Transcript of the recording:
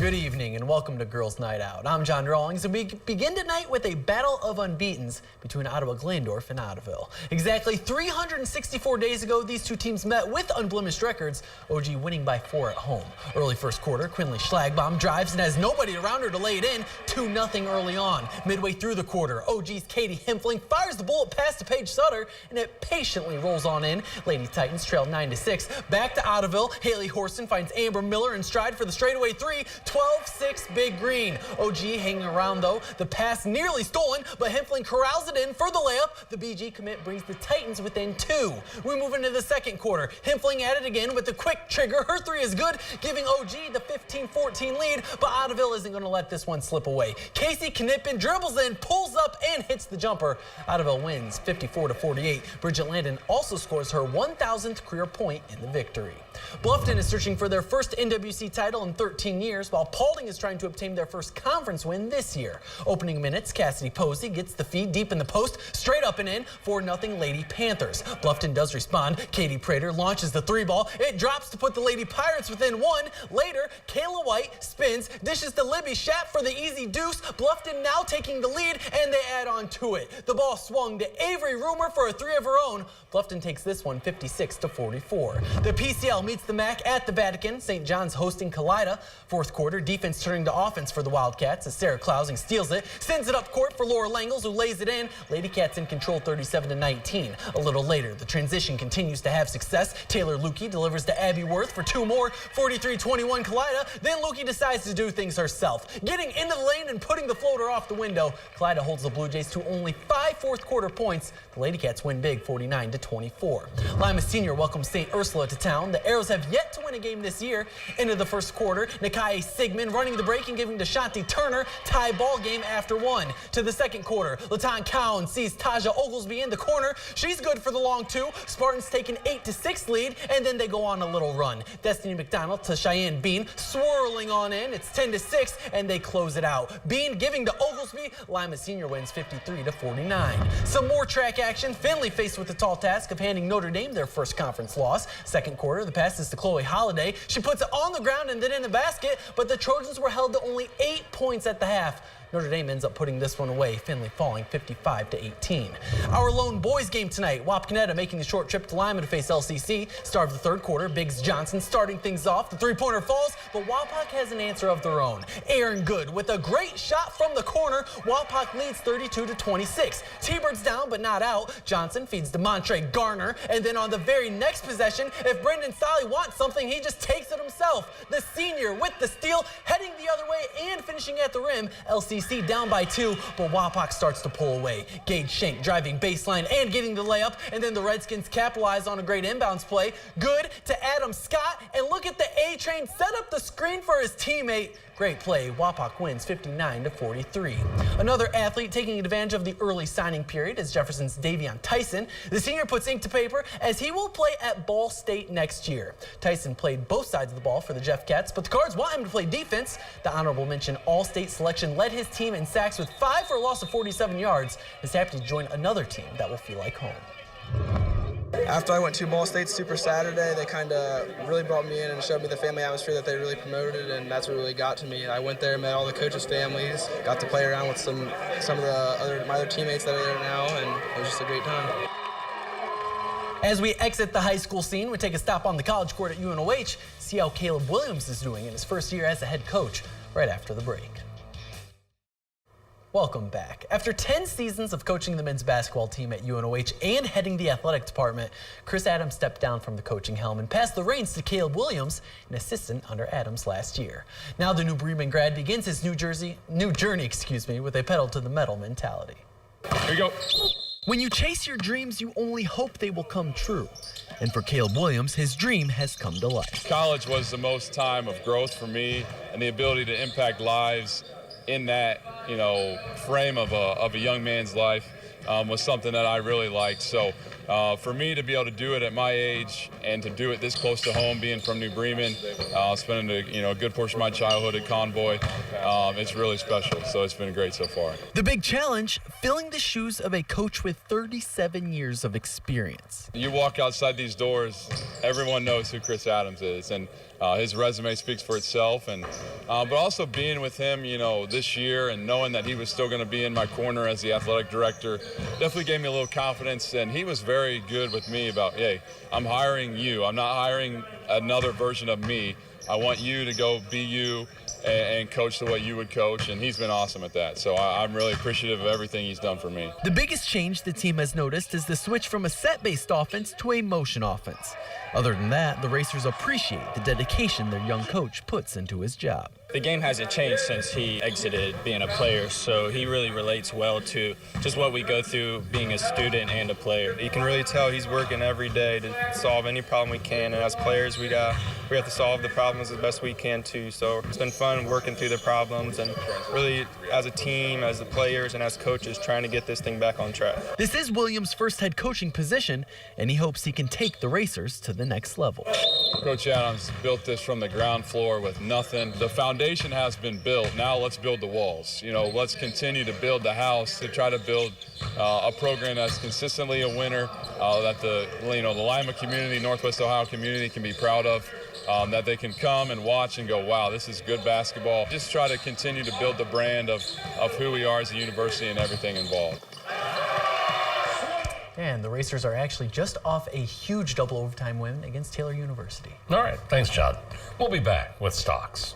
Good evening and welcome to Girls Night Out. I'm John Rawlings and we begin tonight with a battle of unbeatens between Ottawa Glandorf and Ottaville. Exactly 364 days ago, these two teams met with unblemished records, OG winning by 4 at home. Early first quarter, Quinley Schlagbaum drives and has nobody around her to lay it in, 2-0 early on. Midway through the quarter, OG's Katie Hempfling fires the bullet pass to Paige Sutter and it patiently rolls on in. Lady Titans trail 9-6. Back to Ottaville, Haley Horson finds Amber Miller in stride for the straightaway three. 12-6 Big Green. OG hanging around though. The pass nearly stolen, but Hempfling corrals it in for the layup. The BG commit brings the Titans within 2. We move into the second quarter. Hempfling at it again with the quick trigger. Her three is good, giving OG the 15-14 lead, but Ottaville isn't going to let this one slip away. Casey Knippen dribbles in, pulls up, and hits the jumper. Ottaville wins 54-48. Bridget Landon also scores her 1,000th career point in the victory. Bluffton is searching for their first NWC title in 13 years, while Paulding is trying to obtain their first conference win this year. Opening minutes, Cassidy Posey gets the feed deep in the post, straight up and in, 4-0 Lady Panthers. Bluffton does respond. Katie Prater launches the 3-ball. It drops to put the Lady Pirates within 1. Later, Kayla White spins, dishes to Libby Schapp for the easy deuce. Bluffton now taking the lead, and they add on to it. The ball swung to Avery Rumor for a 3 of her own. Bluffton takes this one 56-44. The PCL meets the MAC at the Vatican. St. John's hosting Kalida. Fourth quarter, defense turning to offense for the Wildcats as Sarah Klausing steals it, sends it up court for Laura Langles, who lays it in. Lady Cats in control 37-19. A little later, the transition continues to have success. Taylor Lukey delivers to Abby Worth for 2 more, 43-21 Kalida. Then Lukey decides to do things herself, getting into the lane and putting the floater off the window. Kalida holds the Blue Jays to only 5 fourth quarter points. The Lady Cats win big 49-24. Lima Senior welcomes St. Ursula to town. The Arrows have yet to win a game this year. Into the first quarter, Nakai Sigmund running the break and giving to Shanti Turner. Tie ball game after 1. To the second quarter, Latan Cowan sees Taja Oglesby in the corner. She's good for the long 2. Spartans take an 8-6 lead, and then they go on a little run. Destiny McDonald to Cheyenne Bean, swirling on in. It's 10-6, and they close it out. Bean giving to Oglesby. Lima Senior wins 53-49. Some more track action. Finley faced with the tall task of handing Notre Dame their first conference loss. Second quarter, the pass is to Chloe Holiday. She puts it on the ground and then in the basket, but the Trojans were held to only 8 points at the half. Notre Dame ends up putting this one away, Finley falling 55-18. Our lone boys game tonight, Wapak and making a short trip to Lima to face LCC. Start of the third quarter, Biggs Johnson starting things off. The three-pointer falls, but Wapak has an answer of their own. Aaron Good with a great shot from the corner. Wapak leads 32-26. T-Birds down but not out. Johnson feeds to Montre Garner, and then on the very next possession, if Brendan Solly wants something, he just takes it himself. The senior with the steal, heading the other way and finishing at the rim. LCC down by 2, but Wapak starts to pull away. Gage Schenk driving baseline and getting the layup, and then the Redskins capitalize on a great inbounds play. Good to Adam Scott, and look at the A-Train set up the screen for his teammate. Great play. Wapak wins 59-43. Another athlete taking advantage of the early signing period is Jefferson's Davion Tyson. The senior puts ink to paper as he will play at Ball State next year. Tyson played both sides of the ball for the Jeff Cats, but the Cards want him to play defense. The honorable mention All-State selection led his team in sacks with 5 for a loss of 47 yards. Is happy to join another team that will feel like home. After I went to Ball State Super Saturday, they kind of really brought me in and showed me the family atmosphere that they really promoted, and that's what really got to me. I went there, met all the coaches' families, got to play around with some of my other teammates that are there now, and it was just a great time. As we exit the high school scene, we take a stop on the college court at UNOH, see how Caleb Williams is doing in his first year as a head coach, right after the break. Welcome back. After 10 seasons of coaching the men's basketball team at UNOH and heading the athletic department, Chris Adams stepped down from the coaching helm and passed the reins to Caleb Williams, an assistant under Adams last year. Now the New Bremen grad begins his new journey, with a pedal to the metal mentality. Here you go. When you chase your dreams, you only hope they will come true. And for Caleb Williams, his dream has come to life. College was the most time of growth for me, and the ability to impact lives in that, frame of a young man's life was something that I really liked. So For me to be able to do it at my age and to do it this close to home, being from New Bremen, spending a good portion of my childhood at Convoy, it's really special. So it's been great so far. The big challenge, filling the shoes of a coach with 37 years of experience. You walk outside these doors, everyone knows who Chris Adams is, and his resume speaks for itself. And but also being with him, this year and knowing that he was still going to be in my corner as the athletic director definitely gave me a little confidence. And he was very good with me about, hey, I'm hiring you. I'm not hiring another version of me. I want you to go be you and coach the way you would coach, and he's been awesome at that. So I'm really appreciative of everything he's done for me. The biggest change the team has noticed is the switch from a set-based offense to a motion offense. Other than that, the Racers appreciate the dedication their young coach puts into his job. The game hasn't changed since he exited being a player, so he really relates well to just what we go through being a student and a player. You can really tell he's working every day to solve any problem we can, and as players we have to solve the problems as best we can too. So it's been fun working through the problems and really as a team, as the players, and as coaches trying to get this thing back on track. This is Williams' first head coaching position, and he hopes he can take the Racers to the next level. Coach Adams built this from the ground floor with nothing. The foundation has been built. Now let's build the walls. Let's continue to build the house to try to build a program that's consistently a winner, that the Lima community, Northwest Ohio community can be proud of, that they can come and watch and go, wow, this is good basketball. Just try to continue to build the brand of who we are as a university and everything involved. And the Racers are actually just off a huge double overtime win against Taylor University. All right, thanks, John. We'll be back with stocks.